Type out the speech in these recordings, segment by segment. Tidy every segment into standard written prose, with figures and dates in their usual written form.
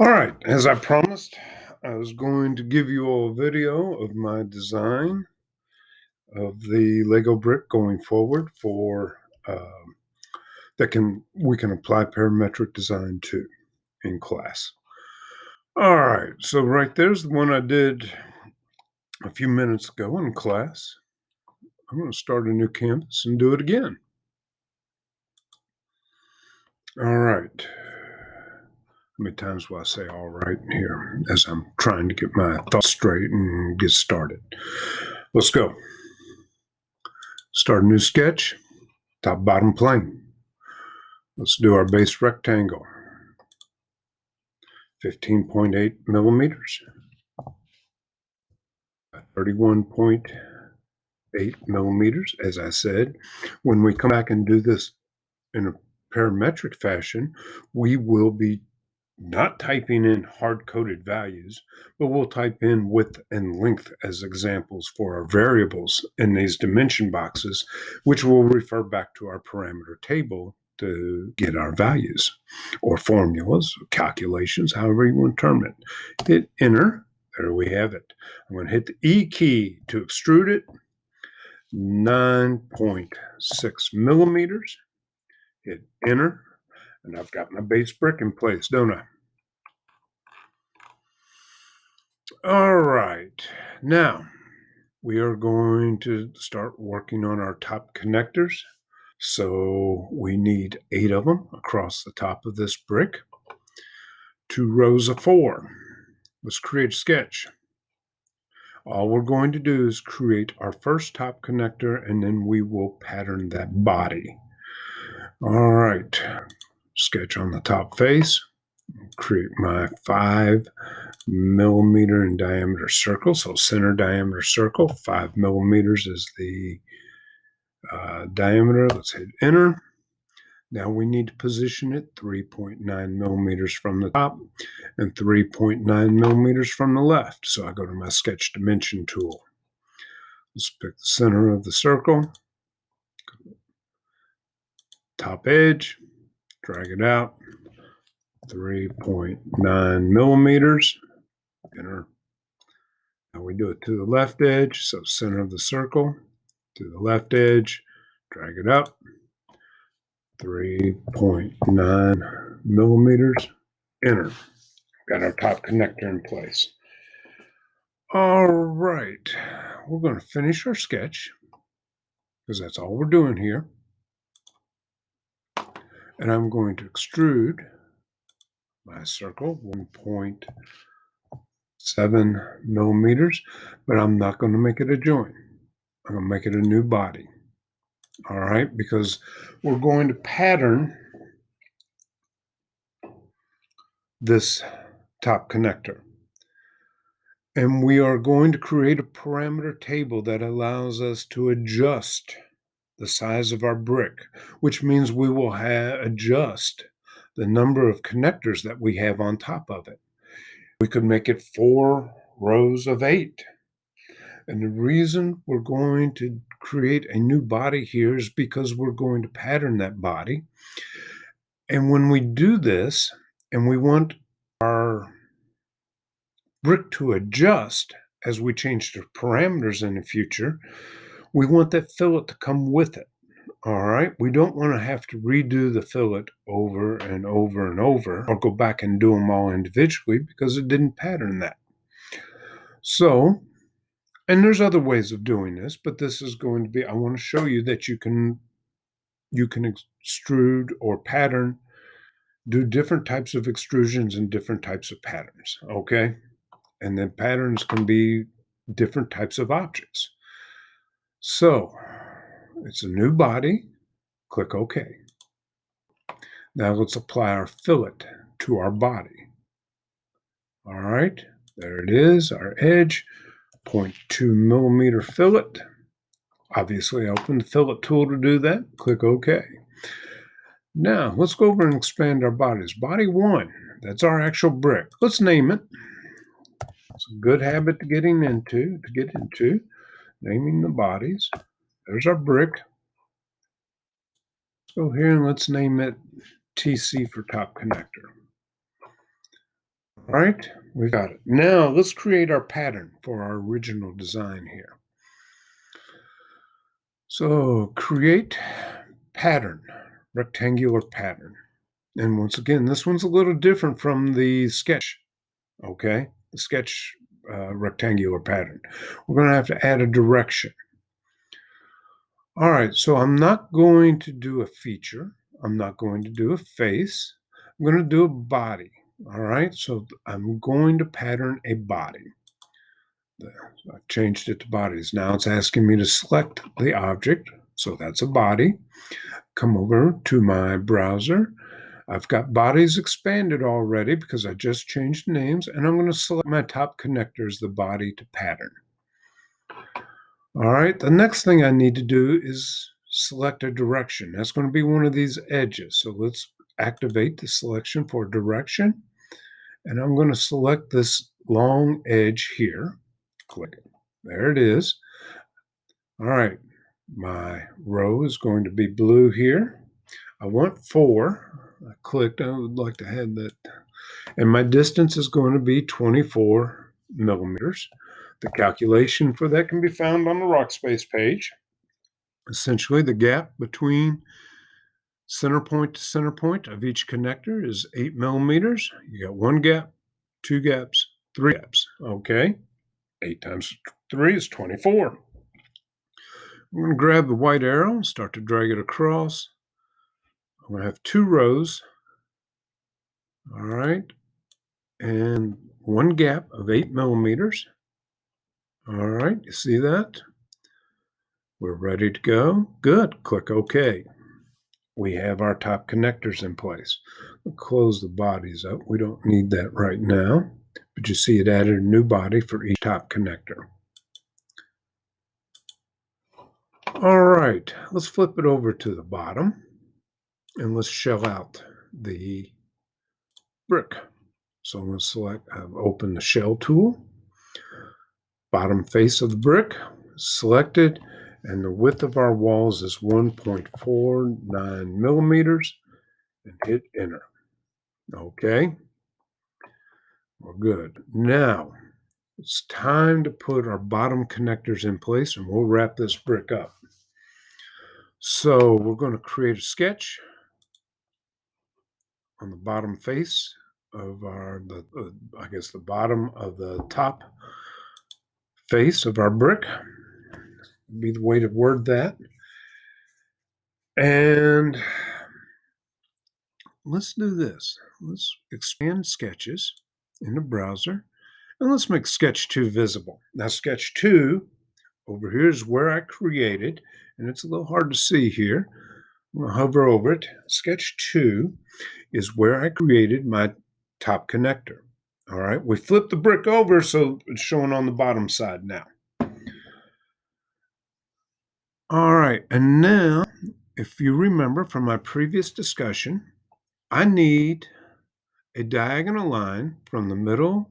All right, as I promised, I was going to give you all a video of my design of the Lego brick going forward for we can apply parametric design to in class. All right, so right there's the one I did a few minutes ago in class. I'm going to start a new canvas and do it again. All right. How many times will I say all right here as I'm trying to get my thoughts straight and get started? Let's go. Start a new sketch, top bottom plane. Let's do our base rectangle. 15.8 millimeters. 31.8 millimeters, as I said. When we come back and do this in a parametric fashion, we will be not typing in hard-coded values, but we'll type in width and length as examples for our variables in these dimension boxes, which will refer back to our parameter table to get our values or formulas, or calculations, however you want to term it. Hit enter. There we have it. I'm going to hit the E key to extrude it. 9.6 millimeters. Hit enter. And I've got my base brick in place, don't I? All right. Now, we are going to start working on our top connectors. So we need 8 of them across the top of this brick. 2 rows of 4. Let's create a sketch. All we're going to do is create our first top connector, and then we will pattern that body. All right. Sketch on the top face. Create my 5 millimeter in diameter circle. So center diameter circle, 5 millimeters is the diameter. Let's hit enter. Now we need to position it 3.9 millimeters from the top and 3.9 millimeters from the left. So I go to my sketch dimension tool. Let's pick the center of the circle, top edge, drag it out, 3.9 millimeters, enter. Now we do it to the left edge, so center of the circle, to the left edge, drag it up, 3.9 millimeters, enter. Got our top connector in place. All right, we're going to finish our sketch because that's all we're doing here. And I'm going to extrude my circle 1.7 millimeters, but I'm not going to make it a joint. I'm going to make it a new body. All right, because we're going to pattern this top connector. And we are going to create a parameter table that allows us to adjust the size of our brick, which means we will adjust the number of connectors that we have on top of it. We could make it 4 rows of 8. And the reason we're going to create a new body here is because we're going to pattern that body. And when we do this, and we want our brick to adjust as we change the parameters in the future, we want that fillet to come with it. All right, we don't want to have to redo the fillet over and over and over, or go back and do them all individually because it didn't pattern that. So, and there's other ways of doing this, but this is going to be, I want to show you that you can extrude or pattern, do different types of extrusions and different types of patterns, okay? And then patterns can be different types of objects. So it's a new body. Click OK. Now let's apply our fillet to our body. All right, there it is, our edge, 0.2 millimeter fillet. Obviously, open the fillet tool to do that. Click OK. Now let's go over and expand our bodies. Body 1, that's our actual brick. Let's name it. It's a good habit to get into, naming the bodies. There's our brick. Let's go here and let's name it TC for top connector. right, we got it. Now let's create our pattern for our original design here. So create pattern, rectangular pattern. And once again, this one's a little different from the sketch, okay? The sketch rectangular pattern. We're going to have to add a direction. All right, so I'm not going to do a feature. I'm not going to do a face. I'm going to do a body. All right, so I'm going to pattern a body. I've changed it to bodies. Now it's asking me to select the object. So that's a body. Come over to my browser. I've got bodies expanded already because I just changed names, and I'm going to select my top connector as the body to pattern. All right, the next thing I need to do is select a direction. That's going to be one of these edges. So let's activate the selection for direction. And I'm going to select this long edge here. Click it. There it is. All right, my row is going to be blue here. I want 4. I clicked. I would like to have that. And my distance is going to be 24 millimeters. The calculation for that can be found on the Rockspace page. Essentially, the gap between center point to center point of each connector is 8 millimeters. You got 1 gap, 2 gaps, 3 gaps. Okay, 8 times 3 is 24. I'm going to grab the white arrow and start to drag it across. I'm going to have 2 rows. All right, and 1 gap of 8 millimeters. All right, you see that? We're ready to go. Good. Click OK. We have our top connectors in place. We'll close the bodies up. We don't need that right now, but you see it added a new body for each top connector. All right, let's flip it over to the bottom and let's shell out the brick. So I'm going to select, open the shell tool, bottom face of the brick, selected, and the width of our walls is 1.49 millimeters, and hit enter. Okay, we're good. Now, it's time to put our bottom connectors in place, and we'll wrap this brick up. So we're going to create a sketch on the bottom face of our, I guess the bottom of the top face of our brick would be the way to word that. And let's do this. Let's expand sketches in the browser, and let's make sketch 2 visible. Now sketch 2 over here is where I created, and it's a little hard to see here. I'm going to hover over it. Sketch 2 is where I created my top connector. All right, we flipped the brick over so it's showing on the bottom side now. All right, and now, if you remember from my previous discussion, I need a diagonal line from the middle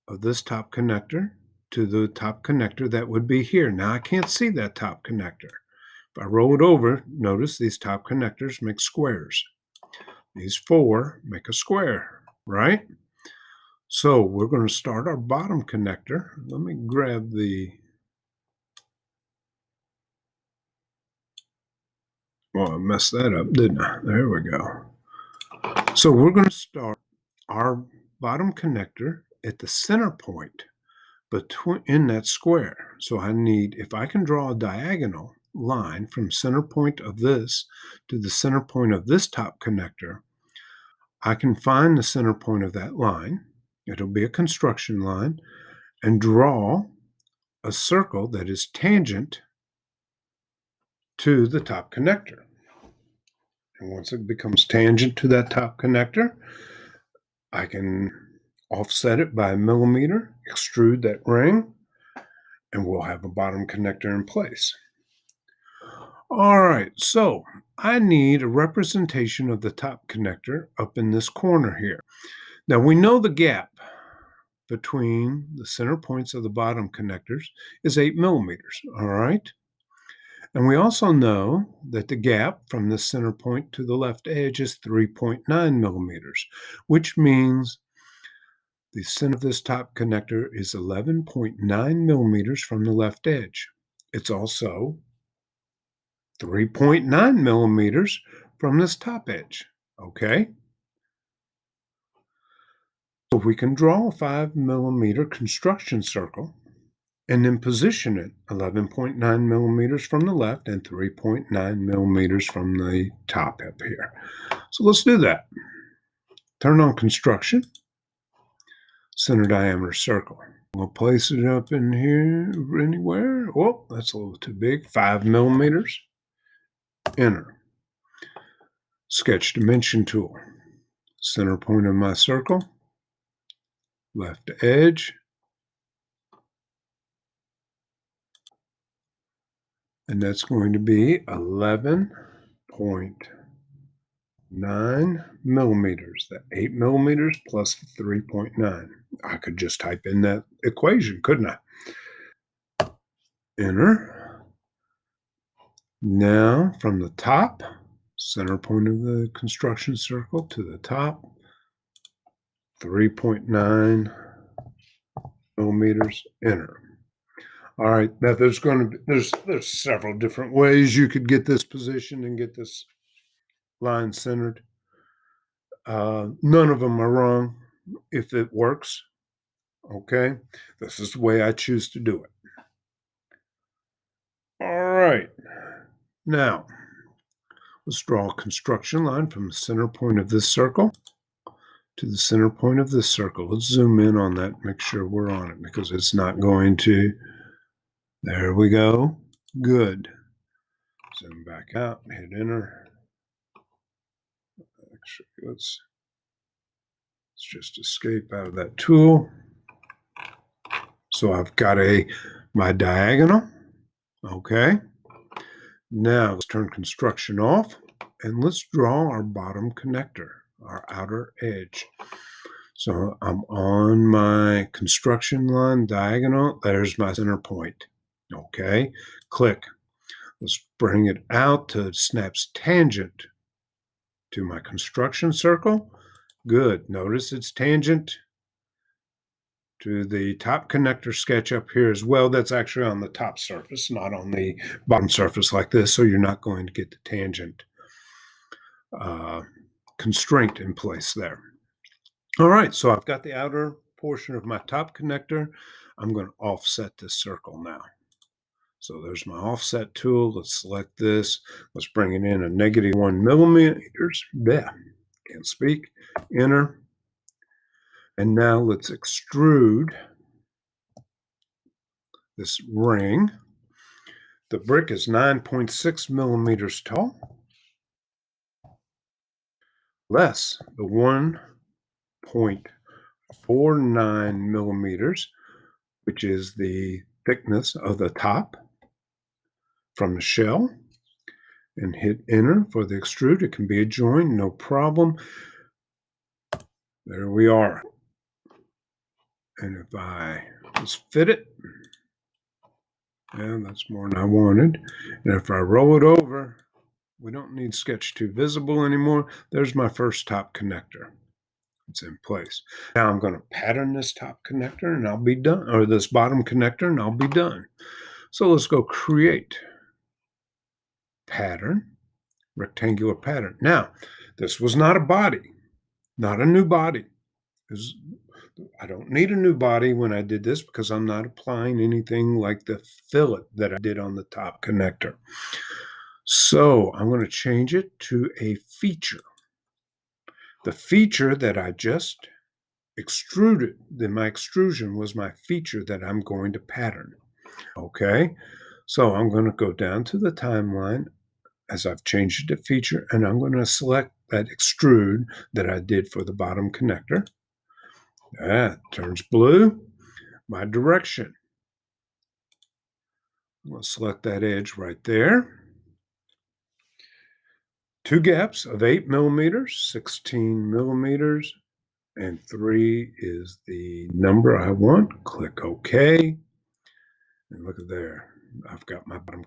of this top connector to the top connector that would be here. Now I can't see that top connector. If I roll it over, notice these top connectors make squares. These 4 make a square, right? So we're going to start our bottom connector. Let me grab the, well, I messed that up, didn't I? There we go. So we're going to start our bottom connector at the center point in that square. So I need, if I can draw a diagonal line from center point of this to the center point of this top connector, I can find the center point of that line. It'll be a construction line, and draw a circle that is tangent to the top connector. And once it becomes tangent to that top connector, I can offset it by a millimeter, extrude that ring, and we'll have a bottom connector in place. All right, so I need a representation of the top connector up in this corner here. Now we know the gap between the center points of the bottom connectors is 8 millimeters, all right? And we also know that the gap from the center point to the left edge is 3.9 millimeters, which means The center of this top connector is 11.9 millimeters from the left edge. It's also 3.9 millimeters from this top edge. Okay? So we can draw a 5 millimeter construction circle and then position it 11.9 millimeters from the left and 3.9 millimeters from the top up here. So let's do that. Turn on construction, center diameter circle. We'll place it up in here anywhere. Oh, that's a little too big. 5 millimeters. Enter. Sketch dimension tool. Center point of my circle. Left edge. And that's going to be 11.9 millimeters. That 8 millimeters plus 3.9. I could just type in that equation, couldn't I? Enter. Now from the top, center point of the construction circle to the top, 3.9 millimeters. Enter. All right, now there's several different ways you could get this positioned and get this line centered. None of them are wrong if it works. Okay, this is the way I choose to do it. All right, now let's draw a construction line from the center point of this circle to the center point of this circle. Let's zoom in on that, make sure we're on it because it's not going to. There we go. Good. Zoom back out, hit enter. Actually, let's just escape out of that tool. So I've got my diagonal. Okay. Now let's turn construction off and let's draw our bottom connector, our outer edge. So I'm on my construction line diagonal. There's my center point. Okay. Click. Let's bring it out till it snaps tangent to my construction circle. Good. Notice it's tangent to the top connector sketch up here as well. That's actually on the top surface, not on the bottom surface like this, so you're not going to get the tangent constraint in place there. All right, so I've got the outer portion of my top connector. I'm going to offset this circle now. So there's my offset tool. Let's select this. Let's bring it in a -1 millimeters. Yeah, can't speak. Enter. And now let's extrude this ring. The brick is 9.6 millimeters tall, less the 1.49 millimeters, which is the thickness of the top from the shell, and hit enter for the extrude. It can be a join, no problem. There we are. And if I just fit it, and that's more than I wanted. And if I roll it over, we don't need sketch 2 visible anymore. There's my first top connector. It's in place. Now I'm going to pattern this top connector and I'll be done, or this bottom connector and I'll be done. So let's go create pattern, rectangular pattern. Now, this was not a body, not a new body. I don't need a new body when I did this because I'm not applying anything like the fillet that I did on the top connector. So I'm going to change it to a feature. The feature that I just extruded, my extrusion was my feature that I'm going to pattern. Okay, so I'm going to go down to the timeline as I've changed it to feature, and I'm going to select that extrude that I did for the bottom connector. That turns blue. My direction. I'm going to select that edge right there. 2 gaps of 8 millimeters, 16 millimeters, and 3 is the number I want. Click OK. And look at there. I've got my bottom